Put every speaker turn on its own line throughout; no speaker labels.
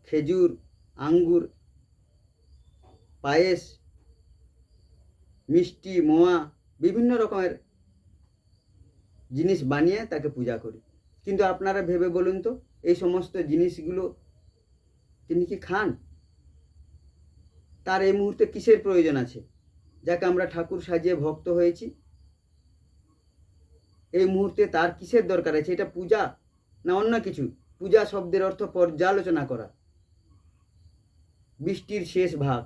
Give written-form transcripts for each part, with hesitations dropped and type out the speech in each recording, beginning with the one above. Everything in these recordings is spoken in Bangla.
খেজুর, আঙ্গুর, পায়েস, মিষ্টি, মোয়া, বিভিন্ন রকমের জিনিস বানিয়ে তাকে পূজা করি। কিন্তু আপনারা ভেবে বলুন তো, এই সমস্ত জিনিসগুলো তিনি কি খান? তার এই মুহূর্তে কিসের প্রয়োজন আছে? যাকে আমরা ঠাকুর সাজিয়ে ভক্ত হয়েছি, এই মুহূর্তে তার কিসের দরকার আছে? এটা পূজা না অন্য কিছু? পূজা শব্দের অর্থ পর্যালোচনা করা। বৃষ্টির শেষ ভাগ,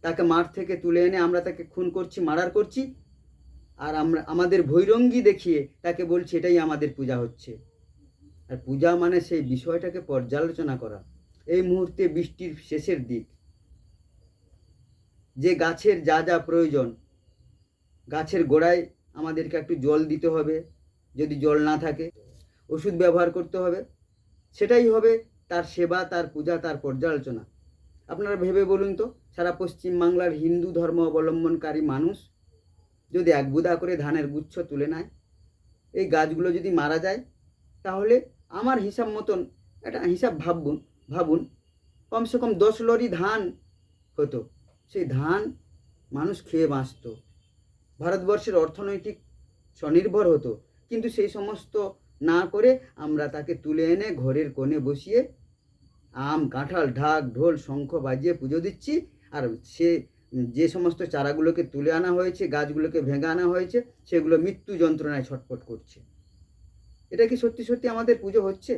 তাকে মাঠ থেকে তুলে এনে আমরা তাকে খুন করছি, মার্ডার করছি, আর আমরা আমাদের ভৈরঙ্গি দেখিয়ে তাকে বলছি এটাই আমাদের পূজা হচ্ছে। আর পূজা মানে সেই বিষয়টাকে পর্যালোচনা করা। এই মুহূর্তে বৃষ্টির শেষের দিক, যে গাছের যা যা প্রয়োজন, গাছের গোড়ায় আমাদেরকে একটু জল দিতে হবে, যদি জল না থাকে ওষুধ ব্যবহার করতে হবে, সেটাই হবে তার সেবা, তার পূজা, তার পর্যালোচনা। আপনারা ভেবে বলুন তো, সারা পশ্চিমবাংলার হিন্দু ধর্ম অবলম্বনকারী মানুষ যদি এক বুদা করে ধানের গুচ্ছ তুলে নেয়, এই গাছগুলো যদি মারা যায়, তাহলে আমার হিসাব মতন একটা হিসাব ভাবুন কমসে কম 10 লরি ধান হতো। সেই ধান মানুষ খেয়ে বাঁচত, ভারতবর্ষের অর্থনৈতিক স্বনির্ভর হতো। কিন্তু সেই সমস্ত না করে আমরা তাকে তুলে এনে ঘরের কোণে বসিয়ে আম, কাঁঠাল, ঢাক, ঢোল, শঙ্খ বাজিয়ে পুজো দিচ্ছি। আর সে যে সমস্ত চারাগুলোকে তুলে আনা হয়েছে, গাছগুলোকে ভেঙে আনা হয়েছে, সেগুলো মৃত্যু যন্ত্রণায় ছটফট করছে। এটা কি সত্যি সত্যি আমাদের পুজো হচ্ছে?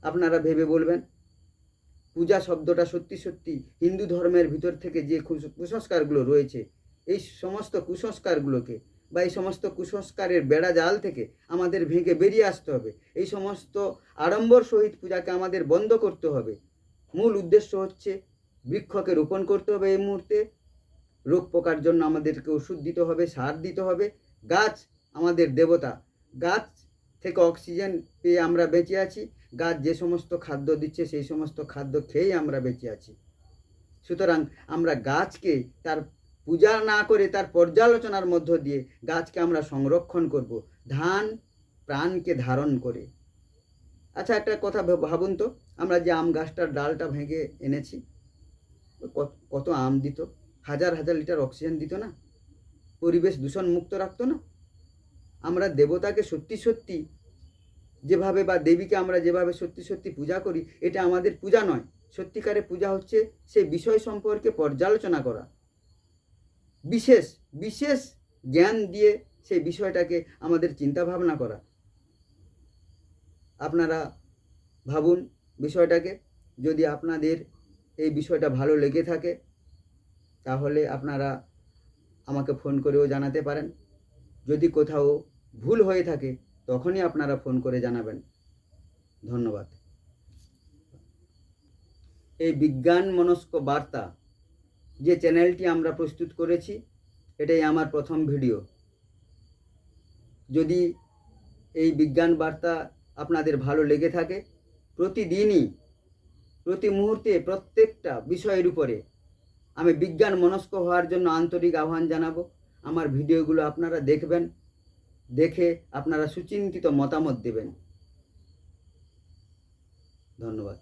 আপনারা ভেবে বলবেন। পূজা শব্দটা সত্যি সত্যি হিন্দু ধর্মের ভিতর থেকে যে কুসংস্কারগুলো রয়েছে, এই সমস্ত কুসংস্কারগুলোকে বা এই সমস্ত কুসংস্কারের বেড়া জাল থেকে আমাদের ভেঙে বেরিয়ে আসতে হবে। এই সমস্ত আড়ম্বর সহিত পূজাকে আমাদের বন্ধ করতে হবে। মূল উদ্দেশ্য হচ্ছে বৃক্ষকে রোপণ করতে হবে। এই মুহূর্তে রোগ পোকার জন্য আমাদেরকে ওষুধ দিতে হবে, সার দিতে হবে। গাছ আমাদের দেবতা, গাছ থেকে অক্সিজেন পেয়ে আমরা বেঁচে আছি। গাছ যে সমস্ত খাদ্য দিচ্ছে সেই সমস্ত খাদ্য খেয়েই আমরা বেঁচে আছি। সুতরাং আমরা গাছকে তার পূজা না করে তার পর্যালোচনার মধ্য দিয়ে গাছকে আমরা সংরক্ষণ করব, ধান প্রাণকে ধারণ করে। আচ্ছা, একটা কথা ভাবুন তো, আমরা যে আম গাছটার ডালটা ভেঙে এনেছি, কত আম দিত, হাজার হাজার লিটার অক্সিজেন দিত না? পরিবেশ দূষণ মুক্ত রাখতো না? আমরা দেবতাকে সত্যি সত্যি যেভাবে, বা দেবীকে আমরা যেভাবে সত্যি সত্যি পূজা করি, এটা আমাদের পূজা নয়। সত্যিকারের পূজা হচ্ছে সেই বিষয় সম্পর্কে পর্যালোচনা করা, বিশেষ বিশেষ জ্ঞান দিয়ে সেই বিষয়টাকে আমাদের চিন্তা ভাবনা করা। আপনারা ভাবুন বিষয়টাকে। যদি আপনাদের এই বিষয়টা ভালো লেগে থাকে, তাহলে আপনারা আমাকে ফোন করেও জানাতে পারেন। যদি কোথাও ভুল হয়ে থাকে, তখনই আপনারা ফোন করে জানাবেন। ধন্যবাদ। এই বিজ্ঞান মনস্ক বার্তা যে চ্যানেলটি আমরা প্রস্তুত করেছি, এটাই আমার প্রথম ভিডিও। যদি এই বিজ্ঞান বার্তা আপনাদের ভালো লেগে থাকে, প্রতিদিনই প্রতি মুহূর্তে প্রত্যেকটা বিষয়ের উপরে আমি বিজ্ঞান মনস্ক হওয়ার জন্য আন্তরিক আহ্বান জানাবো। আমার ভিডিওগুলো আপনারা দেখবেন, দেখে আপনারা সুচিন্তিত মতামত দেবেন। ধন্যবাদ।